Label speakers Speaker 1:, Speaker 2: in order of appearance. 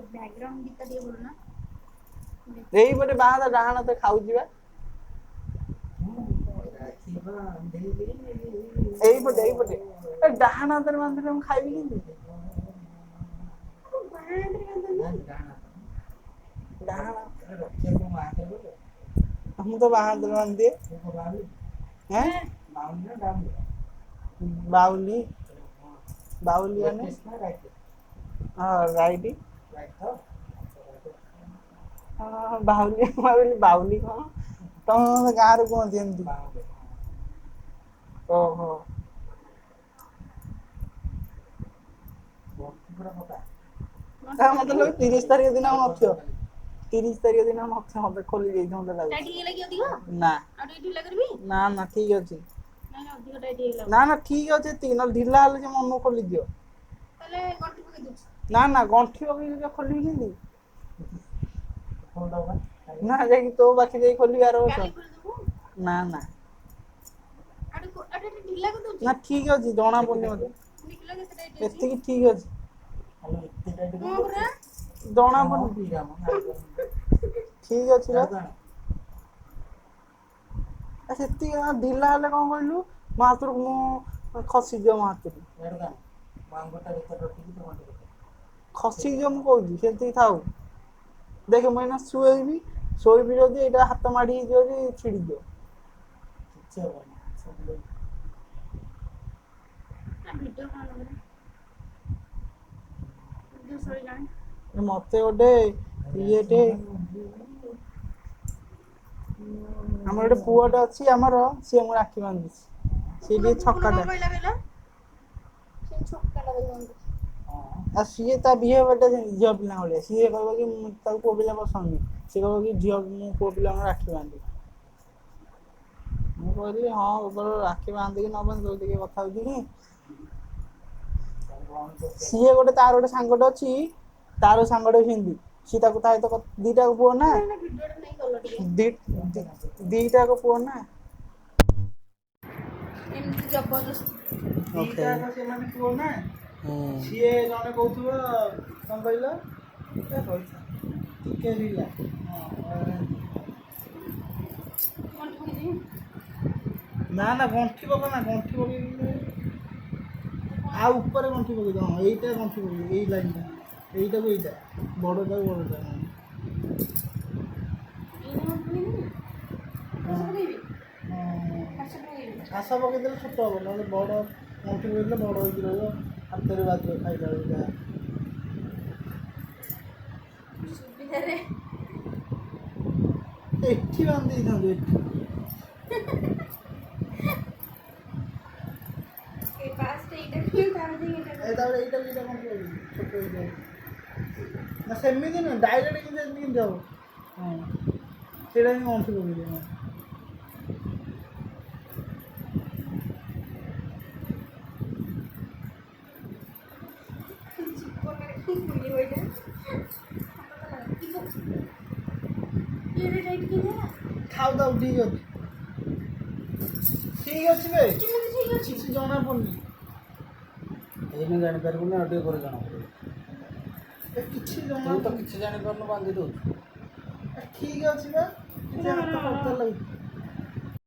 Speaker 1: background गीत दिए बोलो ना
Speaker 2: ଏଇପଟେ ବାହାରେ ଡାହାଣ ତ ଖାଉଛି ବା ଏଇପଟେ ଏଇପଟେ ଡାହାଣ ହାତରେ ବାନ୍ଧିଲେ ମୁଁ ଖାଇବି କେମିତି ଡାହାଣ ମୁଁ ତ ବାହା ହାତରେ ବାନ୍ଧିଦିଏ ବାଉଲି ବାଉଲି ମାନେ ହଁ ରାଇଟ୍ ହଁ ବାଉଲି ଭାବିଲି ବାଉଲି କଣ ତମ ଗାଁରେ କୁହନ୍ତି ଏମିତି ଓହୋ ମତେ ଲାଗୁଛି 30 ତାରିଖ ଦିନ ଆଉ ନଥିବ 30 ତାରିଖ ଦିନ ନଥିବ ମତେ ଖୋଲି ଦେଇଥିବ ମତେ ଲାଗୁଛି ନା ନା ନା ଠିକ ଅଛି ନା ନା ଠିକ ଅଛି ଏତିକି ନହେଲେ ଢିଲା ହେଲେ ସେ ମନକୁ ଖୋଲିଦିଅ ନା ନା ଗଣ୍ଠି ପକେଇକି ଖୋଲିବି କେମିତି ନା ଯାଇକି ତୋ ପାଖେ ଯାଇ ଖୋଲିବି ଆର ବର୍ଷ ନା ନା ନା ଠିକ ଅଛି ଜଣା ପଡୁନି ମତେ ଏତିକି ଠିକ ଅଛି ଜଣା ପଡୁନି ଠିକ ଅଛି ବା ସେତିକି ଢିଲା ହେଲେ କଣ କହିଲୁ ମୋ ହାତରୁ ମୁଁ ଖସିଯିବ ମୋ ହାତରୁ ଖସିଯିବ ମୁଁ କହୁଛି ସେତିକି ଥାଉ ଦେଖ ମୁଁ ଏଇନା ଶୋଇବି ଶୋଇବି ଯଦି ଏଇଟା ହାତ ମାଡି ହେଇଯିବ ଯଦି ଛିଡିଯିବ ମତେ ଗୋଟେ ଇଏଟେ ଆମର ଗୋଟେ ପୁଅଟେ ଅଛି ଆମର ସିଏ ମୁଁ ରାକ୍ଷୀ ବାନ୍ଧିଛି ସିଏ ଟିକେ ଛକାଟା ଆଉ ସିଏ ତା ବିହେଭିୟରଟା ଝିଅ ପିଲା ଭଳିଆ ସିଏ କହିବ କି ତାକୁ ପୁଅ ପିଲା ପସନ୍ଦ ନୁହେଁ ସିଏ କହିବ କି ଝିଅ ମୁଁ ପୁଅ ପିଲାଙ୍କୁ ରାକ୍ଷୀ ବାନ୍ଧିବି ମୁଁ କହିଲି ହଁ ରାକ୍ଷୀ ବାନ୍ଧିକି ନ ବାନ୍ଧି ତୋ ଟିକେ କଥା ହଉଛି କି ସିଏ ଗୋଟେ ତାର ଗୋଟେ ସାଙ୍ଗଟେ ଅଛି ତାର ସାଙ୍ଗଟେ ସେମିତି ସିଏ ତାକୁ ତା ସହିତ ଦିଟାକୁ ପୁଅ ନା ଦିଟାକ ପୁଅ ନା ସେମାନେ ପୁଅ ନା ସିଏ ଜଣେ କହୁଥିବ କଣ କହିଲ ଟିକେ ରିଲା ନା ନା ଗଣ୍ଠି ପକା ନା ଗଣ୍ଠି ପକେଇକି ଆଉ ଉପରେ ଗଣ୍ଠି ପକେଇ ହଁ ଏଇଟା ଗଣ୍ଠି ପକେଇ ଏଇ ଲାଇନଟା ଏଇଟାକୁ ଏଇଟା ବଡ଼ଟାକୁ ବଡ଼ଟା ଘାସ ପକେଇଦେଲେ ଛୋଟ ହବ ନହେଲେ ବଡ଼ ଗଣ୍ଠି ପକେଇଦେଲେ ବଡ଼ ହେଇକି ରହିବ ହାତରେ ବାଜିବ ଖାଇଲା ବେଳକୁ ଯାହା ଏଠି ବାନ୍ଧି ଦେଇଥାନ୍ତୁ ଏଠି ତାପରେ ଏଇଟା ଦିଟା ଗଣ୍ଠି ପକେଇବି ଛୋଟ ହେଇଯାଉ ନା ସେମିତି ନୁହେଁ ଡାଇରେକ୍ଟ କିନ୍ତୁ ଏମିତି କେମିତି ହବ ହଁ ସେଇଟା ହିଁ ଗଣ୍ଠି ପକେଇଦିଅ ହଁ ଖାଉ ତାଉ ଠିକ ଅଛି ଠିକ ଅଛି ବେ କିଛି ଜଣା ପଡୁନି ଏଇନେ ଜାଣିପାରିବୁନି ଆଉ ଟିକେ ପରେ ଜଣା ପଡ଼ିବ କିଛି ଜଣା ତ କିଛି ଜାଣିପାରୁନୁ ବାନ୍ଧି ଦଉଛୁ ଠିକ ଅଛି ବା କିଛି ହାତ ଲାଗୁଛି